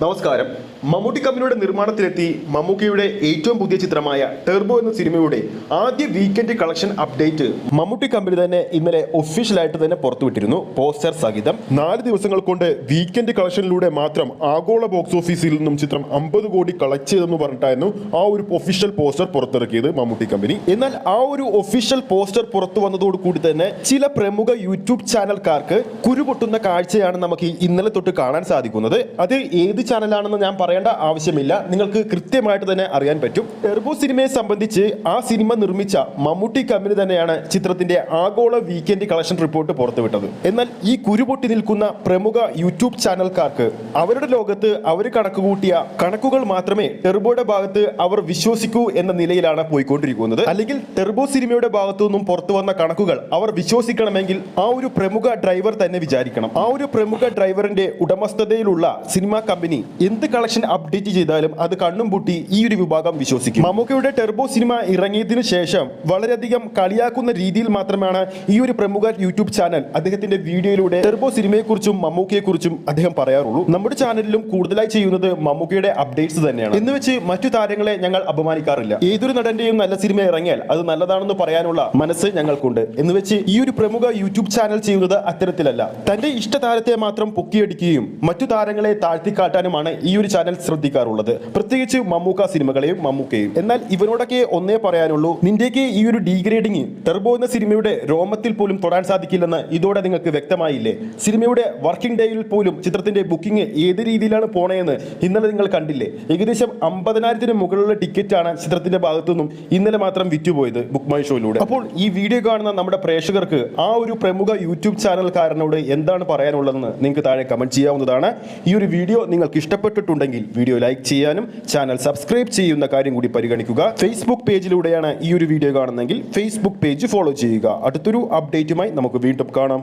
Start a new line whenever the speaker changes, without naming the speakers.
നമസ്കാരം. മമ്മൂട്ടി കമ്പനിയുടെ നിർമ്മാണത്തിലെത്തി മമ്മൂക്കയുടെ ഏറ്റവും പുതിയ ചിത്രമായ ടെർബോ എന്ന സിനിമയുടെ ആദ്യ weekend collection update Mammootty company തന്നെ ഇന്നലെ ഒഫീഷ്യലായിട്ട് തന്നെ പുറത്തുവിട്ടിരുന്നു. പോസ്റ്റർ സഹിതം 4 ദിവസങ്ങൾ കൊണ്ട് വീക്കെൻഡ് കളക്ഷനിലൂടെ മാത്രം ആഗോള ബോക്സ് ഓഫീസിൽ നിന്നും ചിത്രം 50 കോടി കളക്ട് ചെയ്തെന്ന് പറഞ്ഞിട്ടായിരുന്നു ആ ഒരു ഒഫീഷ്യൽ പോസ്റ്റർ പുറത്തിറക്കിയത് മമ്മൂട്ടി കമ്പനി. എന്നാൽ ആ ഒരു ഒഫീഷ്യൽ പോസ്റ്റർ പുറത്തു വന്നതോടുകൂടി തന്നെ ചില പ്രമുഖ യൂട്യൂബ് ചാനൽക്കാർക്ക് കുരുപൊട്ടുന്ന കാഴ്ചയാണ് നമുക്ക് ഇന്നലെ തൊട്ട് കാണാൻ സാധിക്കുന്നത്. അത് ഏത് ചാനലാണെന്ന് ഞാൻ പറയേണ്ട ആവശ്യമില്ല, നിങ്ങൾക്ക് കൃത്യമായിട്ട് തന്നെ അറിയാൻ പറ്റും. ടെർബോ സിനിമയെ സംബന്ധിച്ച് ആ സിനിമ നിർമ്മിച്ച മമ്മൂട്ടി കമ്പനി തന്നെയാണ് ചിത്രത്തിന്റെ ആഗോള വീക്കെൻഡ് കളക്ഷൻ റിപ്പോർട്ട് പുറത്തുവിട്ടത്. എന്നാൽ ഈ കുരുപൊട്ടി നിൽക്കുന്ന പ്രമുഖ യൂട്യൂബ് ചാനൽക്കാർക്ക് അവരുടെ ലോകത്ത് അവർ കണക്കുകൂട്ടിയ കണക്കുകൾ മാത്രമേ ടെർബോയുടെ ഭാഗത്ത് അവർ വിശ്വസിക്കൂ എന്ന നിലയിലാണ് പോയിക്കൊണ്ടിരിക്കുന്നത്. അല്ലെങ്കിൽ ടെർബോ സിനിമയുടെ ഭാഗത്തു നിന്നും പുറത്തു വന്ന കണക്കുകൾ അവർ വിശ്വസിക്കണമെങ്കിൽ ആ ഒരു പ്രമുഖ ഡ്രൈവർ തന്നെ വിചാരിക്കണം. ആ ഒരു പ്രമുഖ ഡ്രൈവറിന്റെ ഉടമസ്ഥതയിലുള്ള സിനിമാ കമ്പനി എന്ത് കളക്ഷൻ അപ്ഡേറ്റ് ചെയ്താലും അത് കണ്ണും പൂട്ടി ഈ ഒരു വിഭാഗം വിശ്വസിക്കും. മമ്മൂക്കയുടെ ടെർബോ സിനിമ ഇറങ്ങിയതിനു ശേഷം വളരെയധികം കളിയാക്കുന്ന രീതിയിൽ മാത്രമാണ് ഈ ഒരു പ്രമുഖ യൂട്യൂബ് ചാനൽ അദ്ദേഹത്തിന്റെ വീഡിയോയിലൂടെ ടെർബോ സിനിമയെക്കുറിച്ചും മമ്മൂക്കയെക്കുറിച്ചും അദ്ദേഹം പറയാറുള്ളൂ. നമ്മുടെ ചാനലിലും കൂടുതലായി ചെയ്യുന്നത് മമ്മൂക്കയുടെ അപ്ഡേറ്റ്സ് തന്നെയാണ്. എന്ന് വെച്ച് മറ്റു താരങ്ങളെ ഞങ്ങൾ അപമാനിക്കാറില്ല. ഏതൊരു നടന്റെയും നല്ല സിനിമ ഇറങ്ങിയാൽ അത് നല്ലതാണെന്ന് പറയാനുള്ള മനസ്സ് ഞങ്ങൾക്കുണ്ട്. എന്ന് വെച്ച് ഈ ഒരു പ്രമുഖ യൂട്യൂബ് ചാനൽ ചെയ്യുന്നത് അത്തരത്തിലല്ല. തന്റെ ഇഷ്ട താരത്തെ മാത്രം പൊക്കിയടിക്കുകയും മറ്റു താരങ്ങളെ താഴ്ത്തിക്കാട്ടാനുമാണ് ഈ ഒരു ചാനൽ ശ്രദ്ധിക്കാറുള്ളത്, പ്രത്യേകിച്ച് മമ്മൂക്ക സിനിമകളെയും മമ്മൂക്കയും. എന്നാൽ ഇവരോടൊക്കെ ഒന്നേ പറയാനുള്ളൂ, നിന്റെയൊക്കെ ഈ ഒരു ഡീഗ്രേഡിങ് ടെർബോ എന്ന സിനിമയുടെ രോമത്തിൽ പോലും തൊടാൻ സാധിക്കില്ലെന്ന് ഇതോടെ നിങ്ങൾക്ക് വ്യക്തമായില്ലേ? സിനിമയുടെ വർക്കിംഗ് ഡേയിൽ പോലും ചിത്രത്തിന്റെ ബുക്കിംഗ് ഏത് രീതിയിലാണ് പോണേന്ന് ഇന്നലെ നിങ്ങൾ കണ്ടില്ലേ? ഏകദേശം 50,000-ന് മുകളിലുള്ള ടിക്കറ്റാണ് ചിത്രത്തിന്റെ ഭാഗത്തുനിന്നും ഇന്നലെ മാത്രം വിറ്റുപോയത് ബുക്ക് മൈ ഷോയിലൂടെ. അപ്പോൾ ഈ വീഡിയോ കാണുന്ന നമ്മുടെ പ്രേക്ഷകർക്ക് ആ ഒരു പ്രമുഖ യൂട്യൂബ് ചാനൽക്കാരനോട് എന്താണ് പറയാനുള്ളതെന്ന് നിങ്ങൾക്ക് താഴെ കമന്റ് ചെയ്യാവുന്നതാണ്. ഈ ഒരു വീഡിയോ നിങ്ങൾക്ക് ഇഷ്ടപ്പെട്ടിട്ടുണ്ടെങ്കിൽ വീഡിയോ ലൈക്ക് ചെയ്യാനും ചാനൽ സബ്സ്ക്രൈബ് ചെയ്യുന്ന കാര്യം കൂടി പരിഗണിക്കുക. ഫേസ്ബുക്ക് പേജിലൂടെയാണ് ഈ ഒരു വീഡിയോ കാണുന്നതെങ്കിൽ ഫേസ്ബുക്ക് പേജ് ഫോളോ ചെയ്യുക. അടുത്തൊരു അപ്ഡേറ്റുമായി നമുക്ക് വീണ്ടും കാണാം.